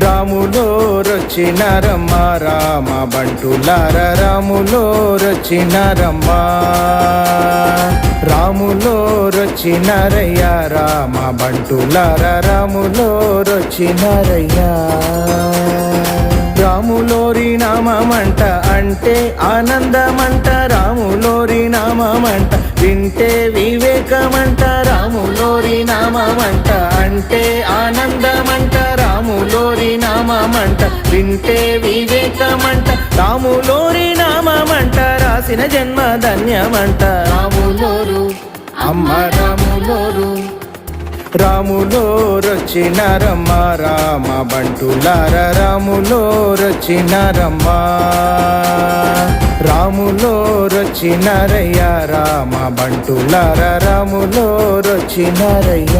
రాములో రొచ్చినారమ్మ రామ బంటులార రాములో రొచ్చినారమ్మ రాములో రొచ్చినారయ్య రామ బంటులార రాములో రొచ్చినారయ్యా రాములోరి నామమంట అంటే ఆనందమంట రాములోరి నామమంట వింటే వివేకమంట రాములోరి నామమంట అంటే ఆనందమంట రాములోరి నామమంట వింటే వివేకమంట రాములోరి నామమంట రాసిన జన్మ ధన్యమంట రాములోరు అమ్మ రాములోరు రాములో రొచ్చినారమ్మ రామ బంటులార రాములో రొచ్చినారమ్మ రాములో రొచ్చినారయ్య రామ బంటులార రాములో రొచ్చినారయ్య.